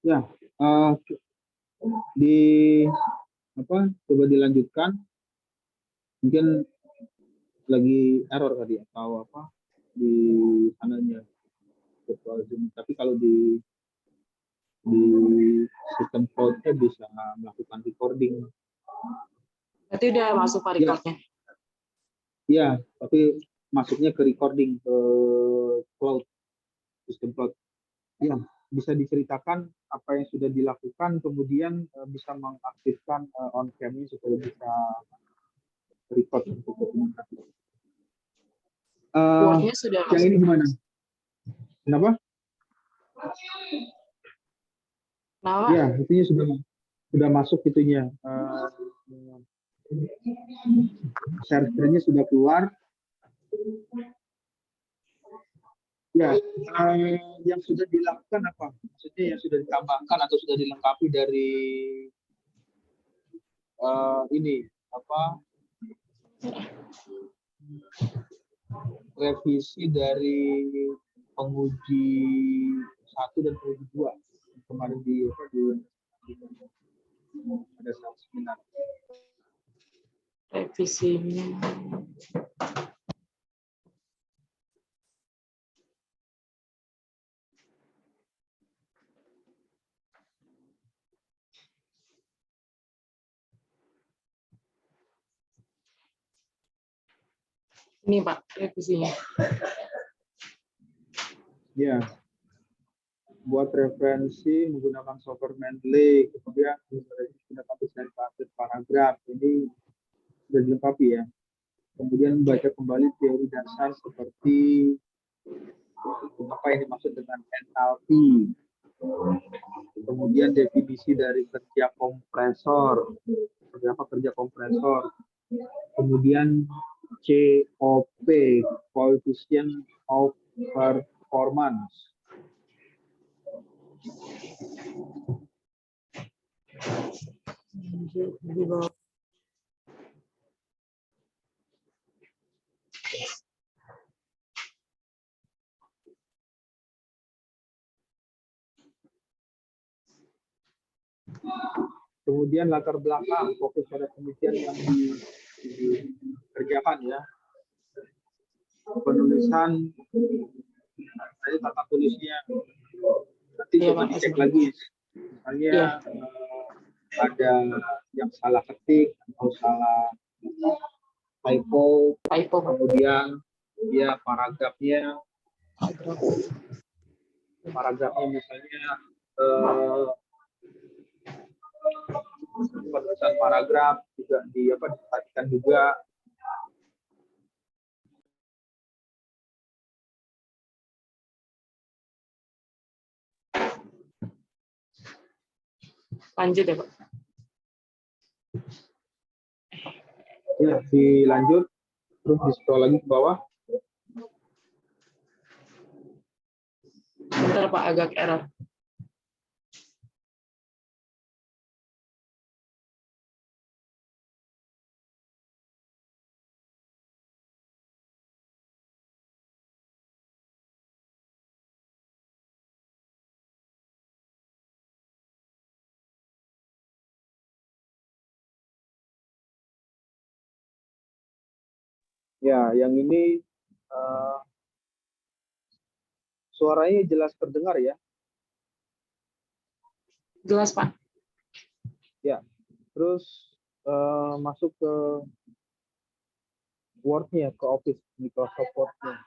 Ya, eh, di apa? Coba dilanjutkan. Mungkin lagi error tadi atau apa di sananya virtual Zoom. Tapi kalau di sistem cloud-nya bisa melakukan recording. Berarti udah masuk Pak Ya, recordnya? ya, tapi masuknya ke recording ke cloud, sistem cloud. Ya, bisa diceritakan apa yang sudah dilakukan, kemudian bisa mengaktifkan on cam-nya supaya bisa record untuk dokumentasi. Word-nya sudah Yang masuk. ini gimana? Kenapa? Nah, Pak, Ya, itunya sudah masuk itunya. Share screen-nya sudah keluar. Ya, yang sudah dilakukan apa? Maksudnya yang sudah ditambahkan atau sudah dilengkapi dari ini apa? Revisi dari penguji 1 dan penguji 2 kemarin pada saat seminar. revisinya. Ini Pak, revisinya. Ya, buat referensi menggunakan software Mendeley, kemudian menggunakan desain paragraf, ini sudah dilengkapi ya. Kemudian baca kembali teori dasar seperti apa yang dimaksud dengan entalpi, kemudian definisi dari kerja kompresor, seperti apa kerja kompresor, kemudian COP, coefficient of performance. Kemudian latar belakang fokus pada penelitian yang dikerjakan ya. Penulisan tadi tata tulisnya nanti Iya, coba Pak, dicek lagi. Misalnya iya. ada yang salah ketik atau salah typo, kemudian ya paragrafnya misalnya penulisan paragraf juga diperhatikan juga. Lanjut ya Pak. Ya, dilanjut terus di scroll lagi ke bawah. Bentar Pak, agak error. Ya, yang ini suaranya jelas terdengar ya. Jelas Pak. Ya, terus masuk ke Word-nya, ke Office Microsoft Word-nya.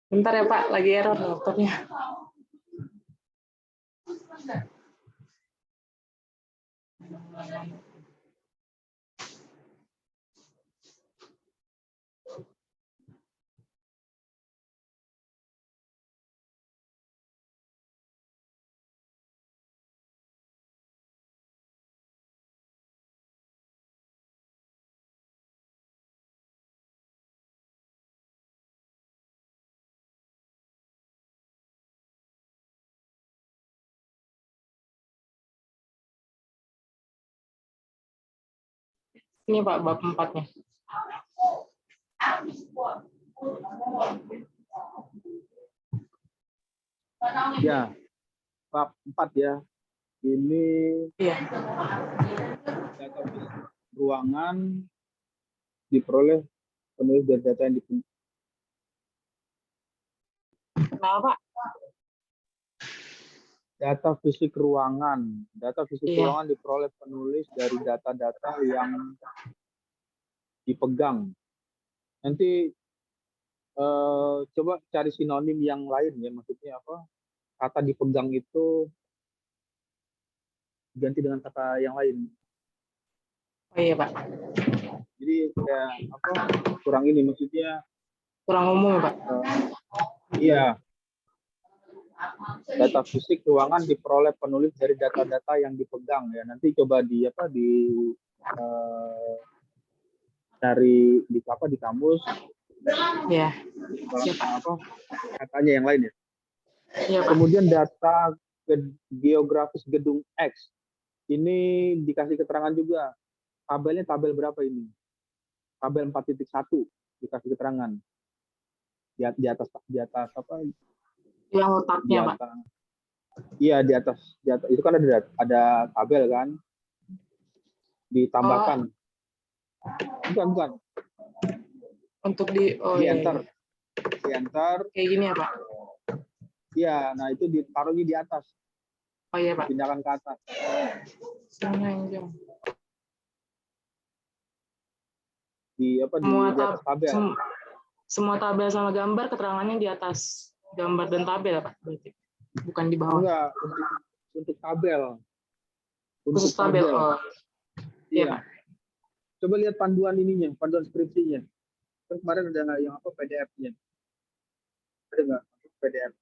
Bentar ya Pak, lagi error laptopnya. Ini Pak, bab 4-nya. Ya, bab 4 ya. Ini Iya. data ruangan diperoleh penulis dari data yang dipenuhi. Kenapa Pak? Data fisik ruangan. Data fisik Iya. ruangan diperoleh penulis dari data-data yang dipegang. Nanti coba cari sinonim yang lain ya, maksudnya apa? Kata dipegang itu ganti dengan kata yang lain. Oh iya Pak. Jadi kayak apa? Kurang ini maksudnya. Kurang umum Pak. Iya. Data fisik ruangan diperoleh penulis dari data-data yang dipegang ya. Nanti coba di apa cari di kamus. Iya. Apa katanya yang lain ya. Iya Pak. Kemudian data geografis gedung X ini dikasih keterangan juga. Tabelnya tabel berapa ini? Tabel 4.1 dikasih keterangan. Di atas apa? Yang letaknya Pak. Iya di atas itu kan ada tabel kan, ditambahkan. Bukan. Untuk di enter. Di enter. Kayak gini ya Pak. Iya, nah itu ditaruhnya di atas. Oh iya Pak. Pindahkan ke atas. Di apa di atas tabel. Semua tabel sama gambar keterangannya di atas gambar dan tabel Pak, berarti. Bukan di bawah. Enggak, untuk tabel. Khusus tabel. Oh. Iya. Coba lihat panduan ininya, panduan skripsinya. Kan kemarin ada yang apa PDF-nya. Ada nggak PDF?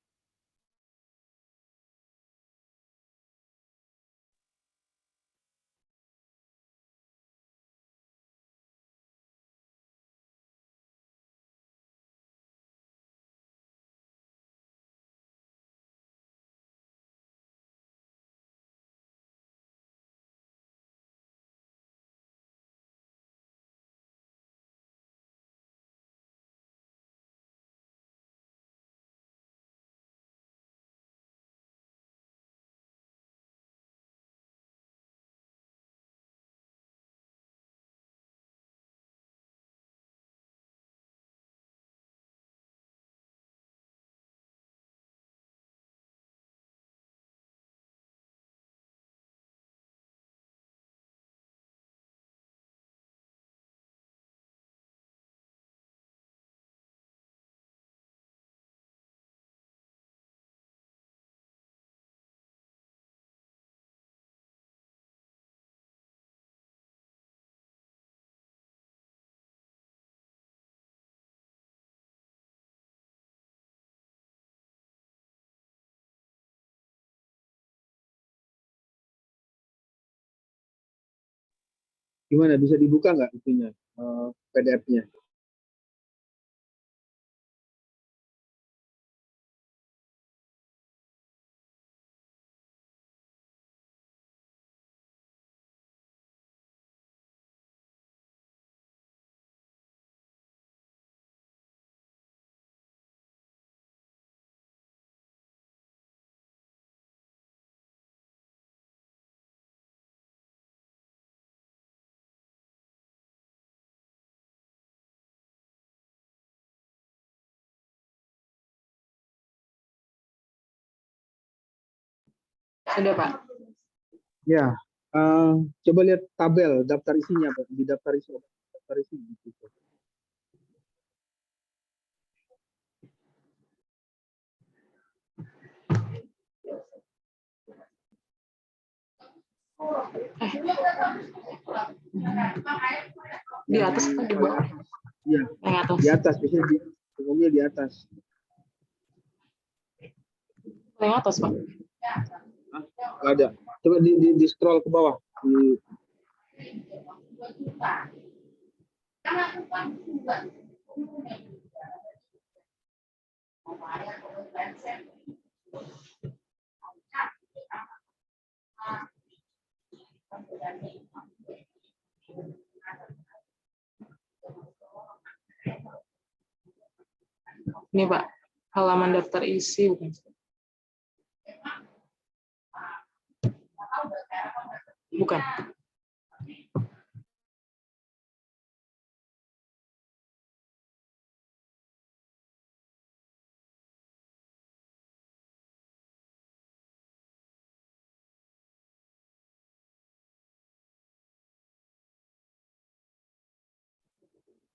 Gimana, bisa dibuka nggak itunya, PDF-nya? Sudah Pak. Ya, coba lihat tabel daftar isinya, Pak. Di daftar isi. Gitu. Di atas apa di bawah? Iya. Yang atas. Di atas, biasanya umumnya di atas. Yang atas Pak. Nggak ada. Coba di scroll ke bawah. Ini Pak, halaman daftar isi bukan? Bukan.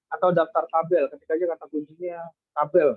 Atau daftar tabel, ketik aja kata kuncinya tabel.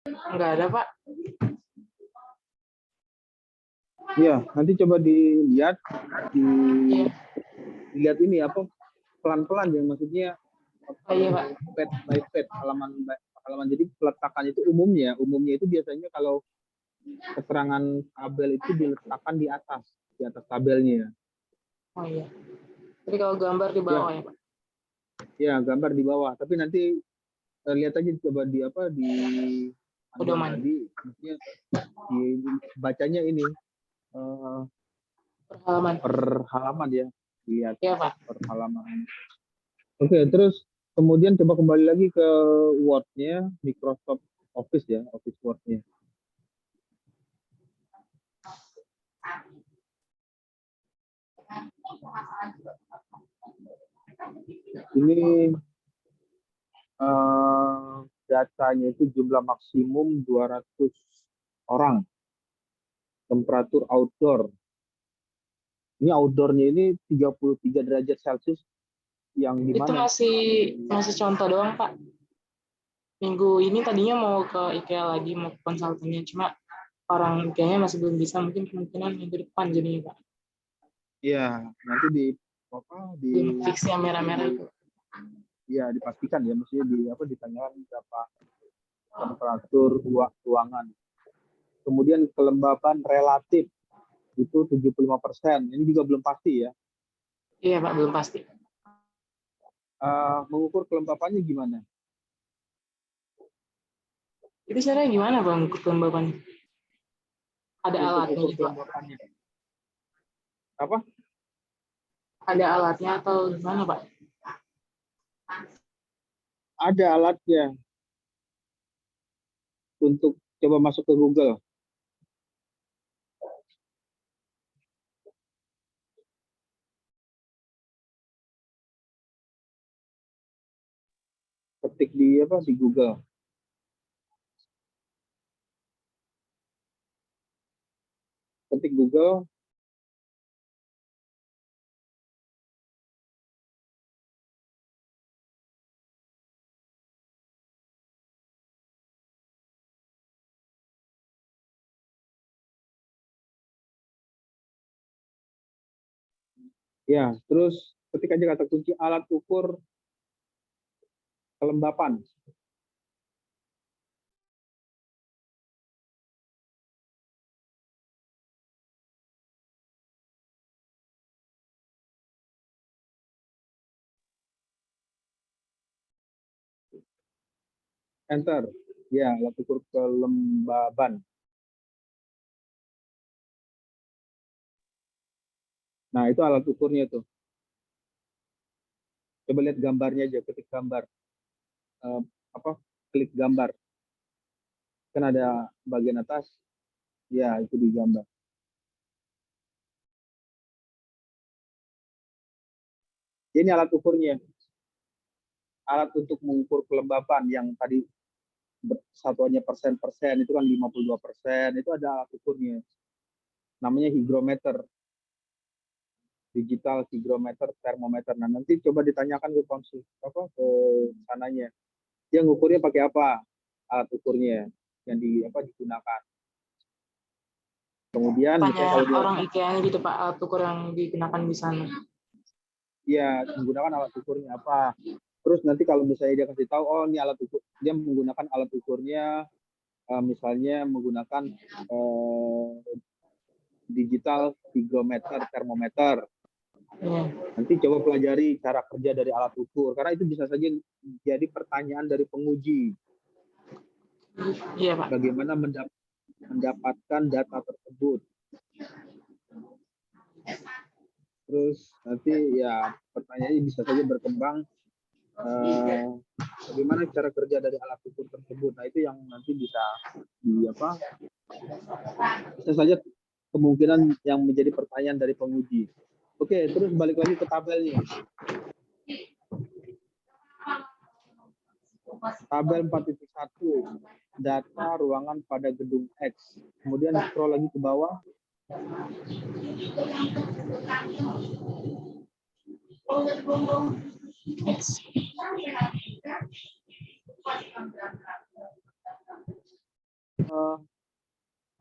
Enggak ada Pak. Iya, nanti coba dilihat, Iya. dilihat ini apa pelan-pelan ya, maksudnya Oh, iya Pak. page by page, halaman by halaman. Jadi peletakan itu umumnya itu biasanya kalau keterangan tabel itu diletakkan di atas tabelnya. Oh iya. Tapi kalau gambar di bawah ya Pak. Ya, gambar di bawah. Tapi nanti lihat aja coba di apa di Pedoman. tadi, maksudnya bacanya ini Per halaman. ya, lihat Iya Pak. per halaman. Oke, terus kemudian coba kembali lagi ke Word-nya, Microsoft Office ya, Office Word-nya. Ini datanya itu jumlah maksimum 200 orang. Temperatur outdoor. Ini outdoor-nya ini 33 derajat Celcius yang di Itu mana? masih contoh doang Pak. Minggu ini tadinya mau ke IKEA lagi, mau ke konsultannya, cuma orang IKEA-nya masih belum bisa, mungkin kemungkinan minggu depan jadinya Pak. Iya, nanti di fix yang merah-merah itu. Ya, dipastikan ya, maksudnya ditanyakan berapa temperatur ruangan. Kemudian kelembaban relatif itu 75%. Ini juga belum pasti ya. Iya Pak, belum pasti. Mengukur kelembapannya gimana? Itu caranya gimana Bang, mengukur kelembapannya? Ada alatnya gitu Pak? Apa? Ada alatnya atau gimana Pak? Ada alatnya. Untuk coba masuk ke Google. Ketik di Google. Ketik Google. Ya, terus ketik aja kata kunci alat ukur kelembapan. Enter. Ya, alat ukur kelembaban. Nah, itu alat ukurnya tuh. Coba lihat gambarnya aja, ketik gambar. Eh, apa? Klik gambar. Kan ada bagian atas. Ya, itu di gambar. Ini alat ukurnya. Alat untuk mengukur kelembapan yang tadi satuannya persen-persen, itu kan 52%. Itu ada alat ukurnya. Namanya hygrometer. Digital hygrometer, termometer. Nah, nanti coba ditanyakan ke konsul ke sananya. Dia ngukurnya pakai apa? Alat ukurnya yang digunakan. Kemudian misalnya Tanya kalau dia orang IKEA gitu Pak, alat ukur yang digunakan di sana. ya menggunakan alat ukurnya apa. Terus nanti kalau misalnya dia kasih tahu, oh ini alat ukur, dia menggunakan alat ukurnya, misalnya menggunakan digital hygrometer, termometer. Ya. Nanti coba pelajari cara kerja dari alat ukur, karena itu bisa saja jadi pertanyaan dari penguji. Iya Pak. Bagaimana mendapatkan data tersebut. Terus nanti ya pertanyaannya bisa saja berkembang, bagaimana cara kerja dari alat ukur tersebut. Nah, itu yang nanti bisa bisa saja kemungkinan yang menjadi pertanyaan dari penguji. Oke, terus balik lagi ke tabelnya. Tabel 4.1, data ruangan pada gedung X. Kemudian scroll lagi ke bawah.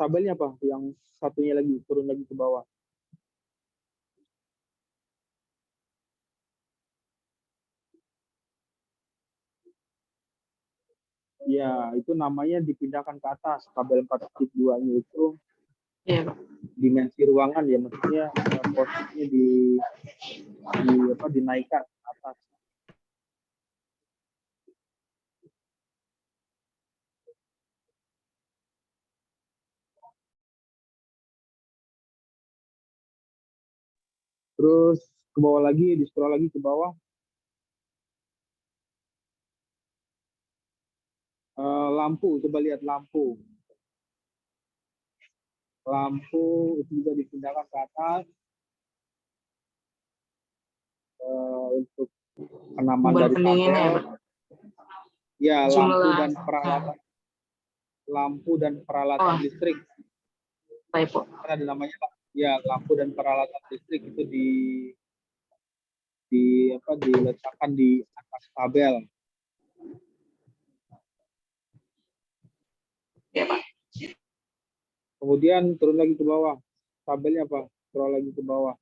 Tabelnya apa? Yang satunya lagi, turun lagi ke bawah. Ya, itu namanya dipindahkan ke atas. Tabel 4.2-nya itu Iya Pak. dimensi ruangan ya, maksudnya posisinya dinaikkan ke atas. Terus ke bawah lagi, di scroll lagi ke bawah. Lampu, coba lihat lampu. Lampu itu juga dipindahkan ke atas untuk penamaan Bulan dari pendinginnya ya tabel. Pak. Ya, Jumlah. lampu dan peralatan listrik. Typo. Kan ada namanya ya, lampu dan peralatan listrik itu diletakkan di atas tabel. Ya Pak. Kemudian turun lagi ke bawah. Tabelnya apa? Scroll lagi ke bawah.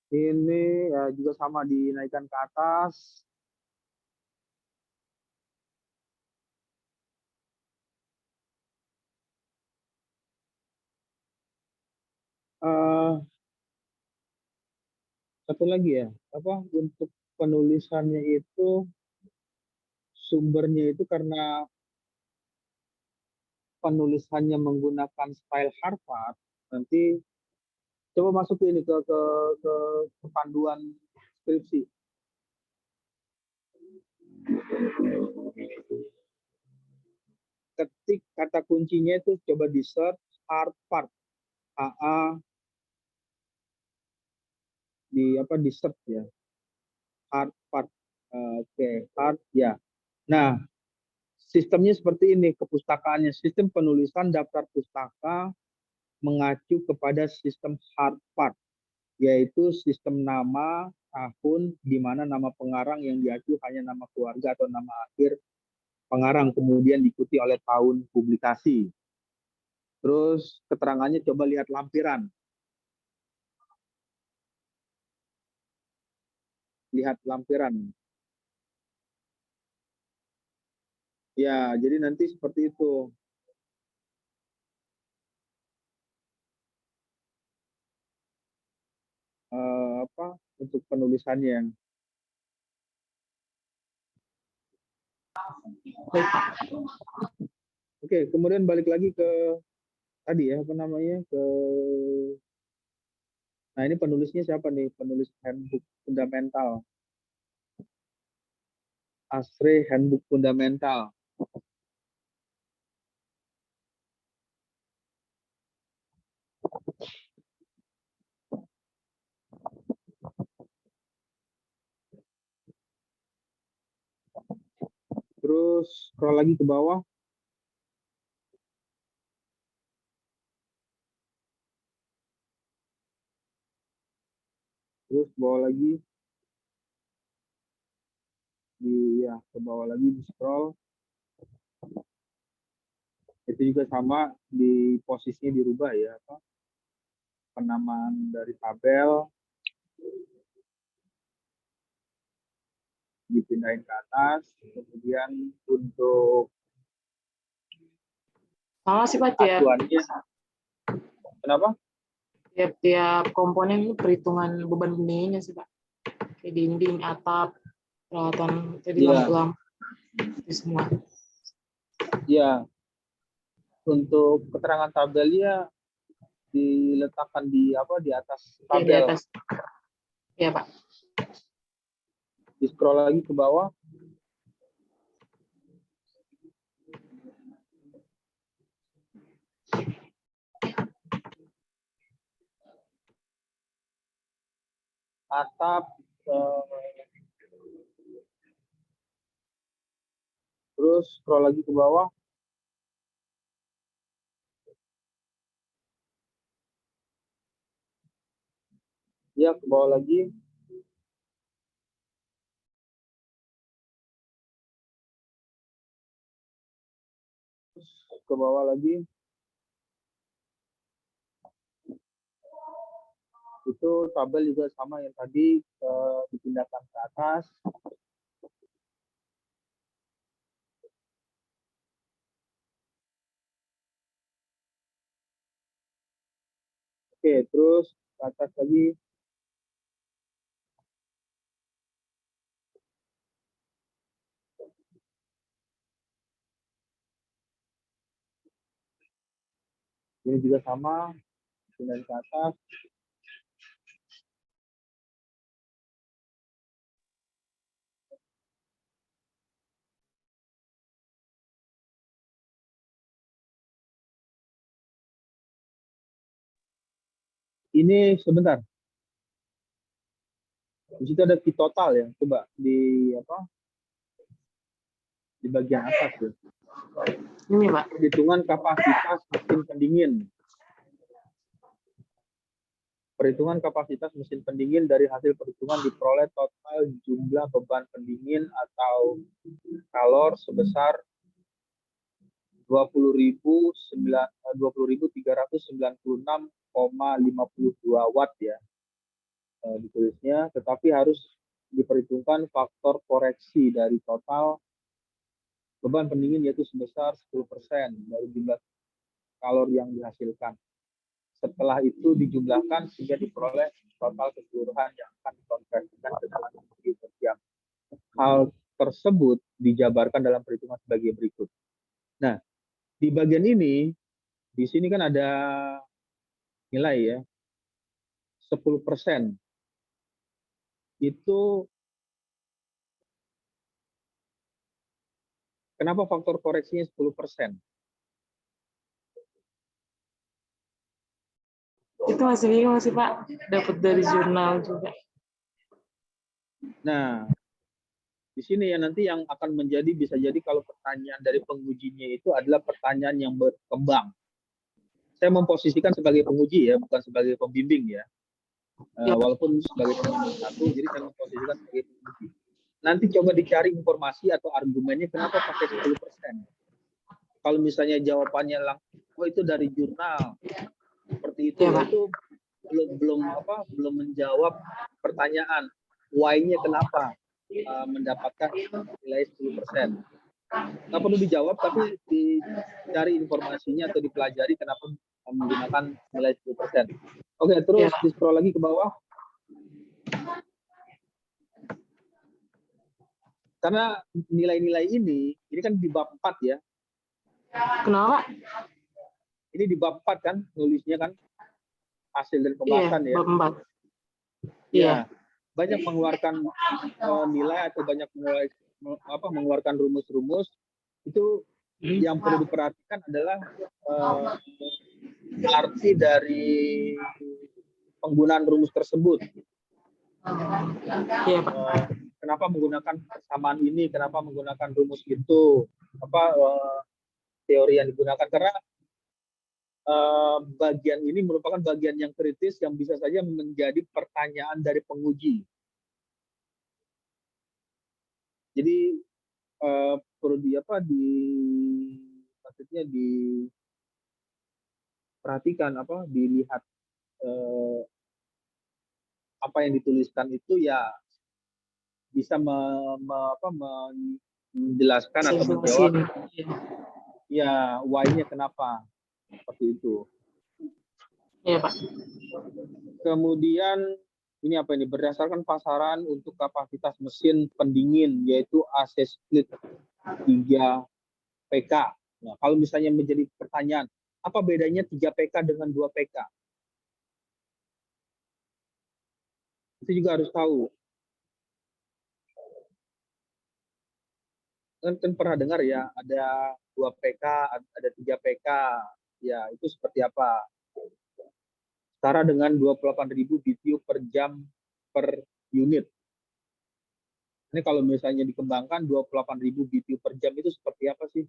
Ini ya juga sama, dinaikkan ke atas. Satu lagi ya, untuk penulisannya itu sumbernya itu karena penulisannya menggunakan style Harvard, nanti coba masuk ini ke panduan skripsi. Ketik kata kuncinya itu coba di search Harvard, AA di search ya, Harvard. Oke, Hard ya. Nah, sistemnya seperti ini, kepustakaannya sistem penulisan daftar pustaka mengacu kepada sistem Harvard, yaitu sistem nama, tahun, di mana nama pengarang yang diacu hanya nama keluarga atau nama akhir pengarang, kemudian diikuti oleh tahun publikasi. Terus keterangannya coba lihat lampiran. Lihat lampiran. Ya, jadi nanti seperti itu. Untuk penulisannya. Baik, Pak. Oke, kemudian balik lagi ke tadi ya, apa namanya, nah ini penulisnya siapa nih? Penulis Handbook Fundamental. ASRE Handbook Fundamental. Terus scroll lagi ke bawah. Terus ke bawah lagi. Ke bawah lagi di scroll. Itu juga sama, di posisinya dirubah ya, apa? Penamaan dari tabel dipindahin ke atas. Kemudian untuk Sama sih, Pak, tiap acuannya, kenapa? tiap komponen itu perhitungan beban pendinginnya sih, Pak. Kayak dinding, atap, peralatan tadi Iya. lampu-lampu itu semua. Ya, untuk keterangan tabelnya diletakkan di apa, di atas Ya, di tabel. atas. Ya, Pak. Di scroll lagi ke bawah. Atap, terus scroll lagi ke bawah. Ya, ke bawah lagi. Terus ke bawah lagi. Itu tabel juga sama yang tadi, dipindahkan ke atas. Oke, terus ke atas lagi. Ini juga sama, pindah ke atas. Ini sebentar. Di situ ada key total ya. Coba di apa? Di bagian atas ya. Ini, Pak. Perhitungan kapasitas mesin pendingin. Perhitungan kapasitas mesin pendingin dari hasil perhitungan diperoleh total jumlah beban pendingin atau kalor sebesar 20.396,52 watt ya, ditulisnya, tetapi harus diperhitungkan faktor koreksi dari total beban pendingin yaitu sebesar 10% dari jumlah kalor yang dihasilkan. Setelah itu dijumlahkan sehingga diperoleh total keseluruhan yang akan dikonversikan ke dalam energi yang hal tersebut dijabarkan dalam perhitungan sebagai berikut. Nah, di bagian ini, di sini kan ada nilai ya, 10%. Itu kenapa faktor koreksinya 10%? Itu masih bingung sih, Pak. Dapat dari jurnal juga. Nah, di sini ya nanti yang akan menjadi, bisa jadi kalau pertanyaan dari pengujinya itu adalah pertanyaan yang berkembang. Saya memposisikan sebagai penguji ya, bukan sebagai pembimbing ya. Walaupun sebagai pembimbing satu, jadi saya memposisikan sebagai penguji. Nanti coba dicari informasi atau argumennya kenapa pakai 10%. Kalau misalnya jawabannya langsung, oh itu dari jurnal, seperti itu, Ya, itu belum menjawab pertanyaan why-nya kenapa mendapatkan nilai 10%. Nggak perlu dijawab, tapi dicari informasinya atau dipelajari kenapa menggunakan nilai 10%. Oke, terus di scroll lagi ke bawah. karena nilai-nilai ini kan di bab 4 ya. Kenapa? Ini di bab 4 kan nulisnya kan hasil dari Iya, pembahasan ya. bab 4. Ya, Iya. banyak mengeluarkan nilai atau banyak mengeluarkan rumus-rumus itu. Yang perlu diperhatikan adalah arti dari penggunaan rumus tersebut. Iya, Pak. Kenapa menggunakan persamaan ini, kenapa menggunakan rumus itu, teori yang digunakan, karena bagian ini merupakan bagian yang kritis yang bisa saja menjadi pertanyaan dari penguji. Jadi perlu maksudnya diperhatikan, dilihat apa yang dituliskan itu ya bisa menjelaskan atau menjawab ya why-nya kenapa seperti itu. Iya, Pak. Kemudian ini apa ini, berdasarkan pasaran untuk kapasitas mesin pendingin yaitu AC split 3 PK. Nah, kalau misalnya menjadi pertanyaan, apa bedanya 3 PK dengan 2 PK? Itu juga harus tahu. Kan pernah dengar ya, ada 2 PK, ada 3 PK. Ya, itu seperti apa? Setara dengan 28.000 BTU per jam per unit. Ini kalau misalnya dikembangkan 28.000 BTU per jam itu seperti apa sih?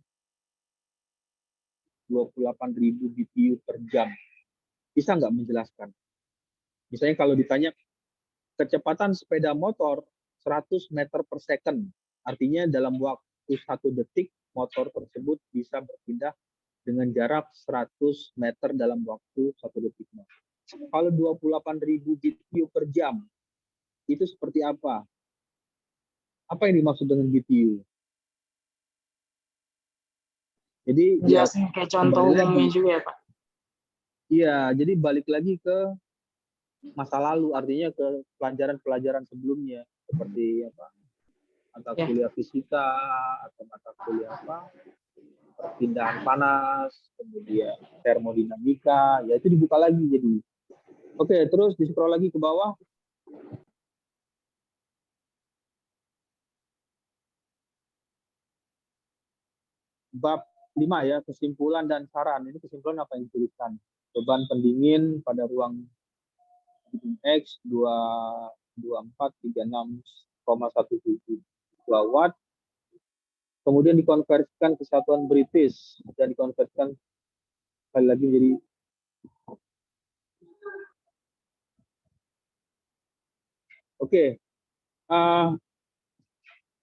28.000 BTU per jam. Bisa nggak menjelaskan? Misalnya kalau ditanya kecepatan sepeda motor 100 meter per second, artinya dalam waktu 1 detik motor tersebut bisa berpindah dengan jarak 100 meter dalam waktu 1 detik. Kalau 28.000 BTU per jam, itu seperti apa? Apa yang dimaksud dengan BTU? Jadi jelasin kayak contoh umumnya juga ya, Pak. Iya, jadi balik lagi ke masa lalu, artinya ke pelajaran-pelajaran sebelumnya seperti mata kuliah fisika atau mata kuliah perpindahan panas, kemudian termodinamika, ya itu dibuka lagi jadi. Oke, terus di scroll lagi ke bawah. Bab 5 ya, kesimpulan dan saran. Ini kesimpulan apa yang dituliskan? Beban pendingin pada ruang X 22436,17 watt. Kemudian dikonversikan ke satuan British dan dikonversikan sekali lagi menjadi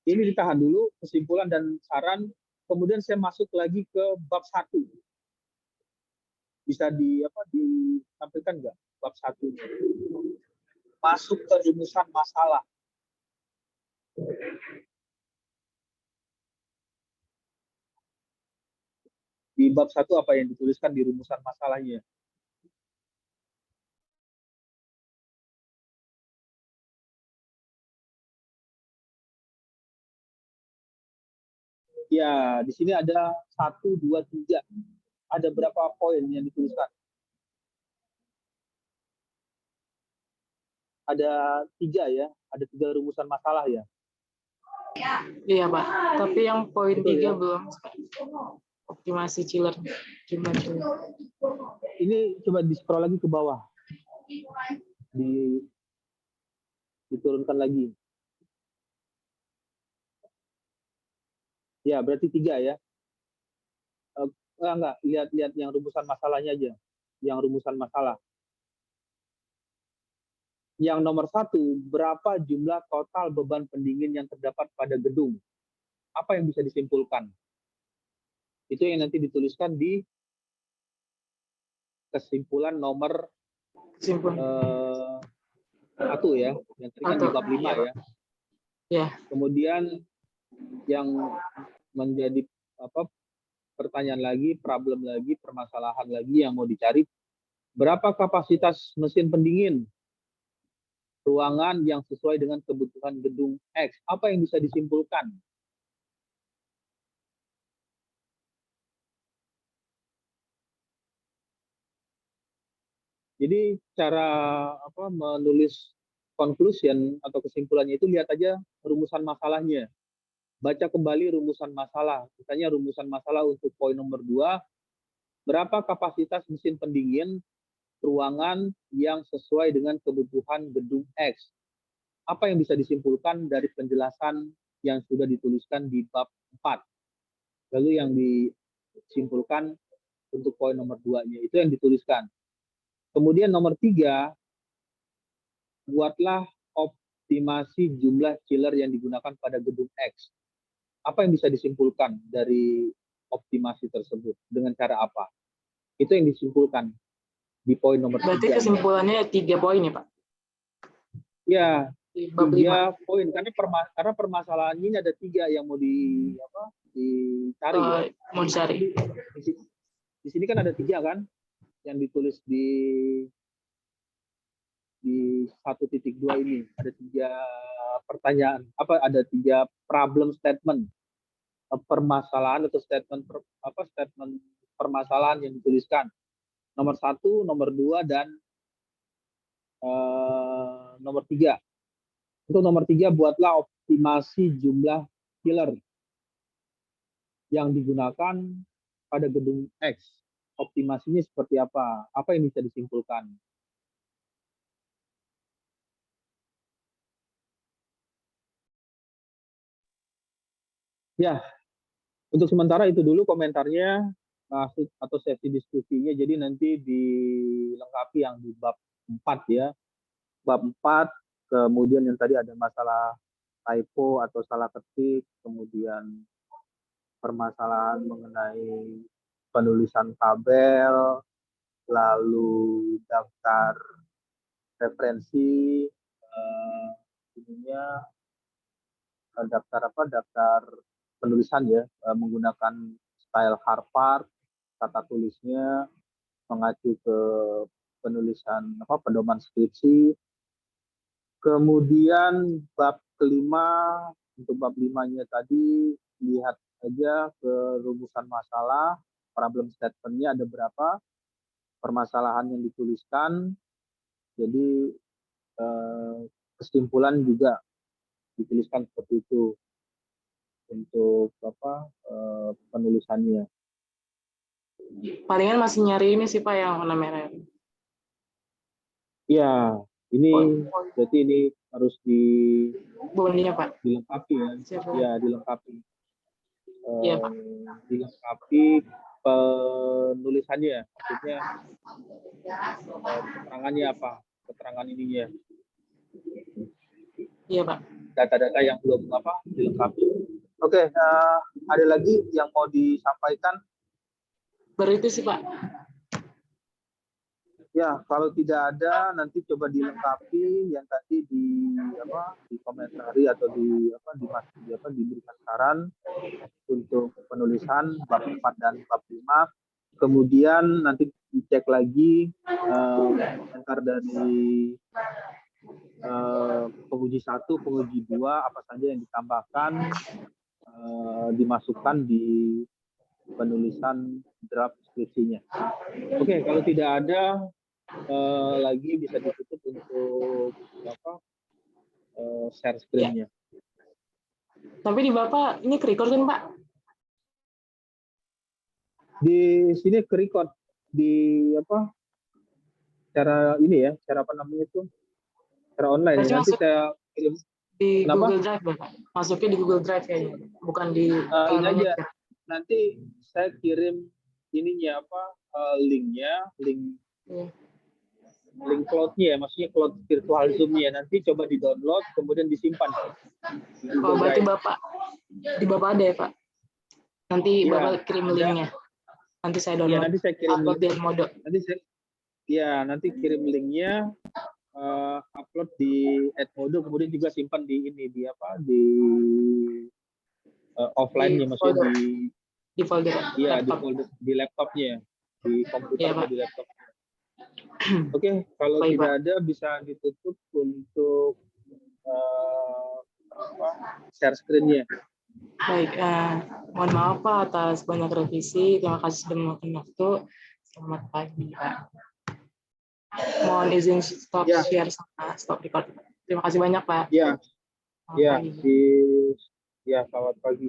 ini ditahan dulu kesimpulan dan saran. Kemudian saya masuk lagi ke bab 1. Bisa ditampilkan nggak bab 1? Masuk ke rumusan masalah. Di bab 1 apa yang dituliskan di rumusan masalahnya? Ya, di sini ada 1, 2, 3. Ada berapa poin yang dituliskan? Ada 3 ya, ada 3 rumusan masalah ya. Iya, Pak. Tapi yang poin 3 ya? belum. Optimasi chiller. Ini coba di scroll lagi ke bawah. Diturunkan lagi. Ya, berarti 3 ya. Enggak, lihat yang rumusan masalahnya aja. Yang rumusan masalah. Yang nomor 1, berapa jumlah total beban pendingin yang terdapat pada gedung? Apa yang bisa disimpulkan? Itu yang nanti dituliskan di kesimpulan nomor 1 ya, yang tadi kan di bab 5 ya. Ya. Kemudian yang menjadi pertanyaan lagi, problem lagi, permasalahan lagi yang mau dicari, berapa kapasitas mesin pendingin? ruangan yang sesuai dengan kebutuhan gedung X. Apa yang bisa disimpulkan? Jadi cara menulis conclusion atau kesimpulannya itu lihat aja rumusan masalahnya. Baca kembali rumusan masalah. Misalnya rumusan masalah untuk poin nomor 2, berapa kapasitas mesin pendingin ruangan yang sesuai dengan kebutuhan gedung X. Apa yang bisa disimpulkan dari penjelasan yang sudah dituliskan di bab 4. Lalu yang disimpulkan untuk poin nomor 2-nya itu yang dituliskan. Kemudian nomor 3, buatlah optimasi jumlah chiller yang digunakan pada gedung X. Apa yang bisa disimpulkan dari optimasi tersebut? Dengan cara apa? Itu yang disimpulkan di poin nomor 3. Berarti kesimpulannya 3 poin ya, Pak? Ya, Di bab 3 poin. Karena permasalahan ini ada 3 yang mau dicari. Ya. Mau dicari. Di sini kan ada 3 kan? Yang ditulis di 1.2 ini ada 3 pertanyaan, ada 3 problem statement, permasalahan atau statement permasalahan yang dituliskan. Nomor 1, nomor 2, dan nomor 3. Untuk nomor 3, buatlah optimasi jumlah chiller yang digunakan pada gedung X. Optimasinya seperti apa? Apa yang bisa disimpulkan? Ya, untuk sementara itu dulu komentarnya atau sesi diskusinya. Jadi nanti dilengkapi yang di bab 4 ya. Bab 4, kemudian yang tadi ada masalah typo atau salah ketik, kemudian permasalahan mengenai penulisan tabel, lalu daftar referensi, daftar penulisan ya, menggunakan style Harvard, tata tulisnya mengacu ke penulisan pedoman skripsi. Kemudian bab kelima, untuk bab 5-nya tadi lihat aja ke rumusan masalah, problem statement-nya ada berapa, permasalahan yang dituliskan. Jadi kesimpulan juga dituliskan seperti itu untuk penulisannya. Palingan masih nyari ini sih Pak yang warna merah. Ya, ini berarti ini harus bondinya Pak. Dilengkapi ya. Siapa? Ya, dilengkapi. Iya Pak. Dilengkapi penulisannya, maksudnya keterangannya apa? Keterangan ininya. Iya Pak. Data-data yang belum dilengkapi. Oke, ada lagi yang mau disampaikan? Baru itu sih Pak. Ya, kalau tidak ada nanti coba dilengkapi yang tadi di komentari atau diberikan saran untuk penulisan bab 4 dan bab 5. Kemudian nanti dicek lagi komentar dari penguji 1, penguji 2 apa saja yang ditambahkan, dimasukkan di penulisan draft skripsinya. Oke, kalau tidak ada lagi bisa ditutup untuk share screen-nya. Tapi di Bapak ini ke-record kan Pak? Di sini ke-record di cara ini ya, cara cara online. Nanti saya kirim di Google Drive Bapak. Masuknya di Google Drive kayaknya, bukan di ini aja. Nanti saya kirim ininya linknya, link cloud-nya ya, maksudnya cloud virtual Zoom-nya. Nanti coba di-download kemudian disimpan. Berarti Bapak di Bapak ada ya Pak? Nanti Bapak kirim linknya. Nanti saya download. Ya, nanti saya kirim upload di Edmodo. Nanti kirim linknya, upload di Edmodo, kemudian juga simpan di ini di offline-nya, maksudnya di folder. Iya, di folder di laptopnya, di komputer atau di laptop. Oke, kalau Baik, tidak Pak. ada bisa ditutup untuk share screen-nya. Baik, mohon maaf Pak atas banyak revisi. Terima kasih sudah meluangkan waktu. Selamat pagi, Pak. Mohon izin stop Ya, share sama stop record. Terima kasih banyak, Pak. ya, Selamat ya, pagi. ya, selamat pagi.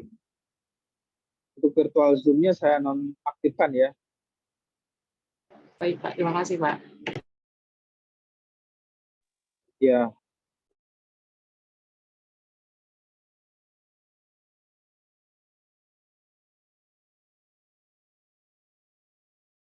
Untuk virtual Zoom-nya saya nonaktifkan ya. Baik, Pak. Terima kasih, Pak. Ya,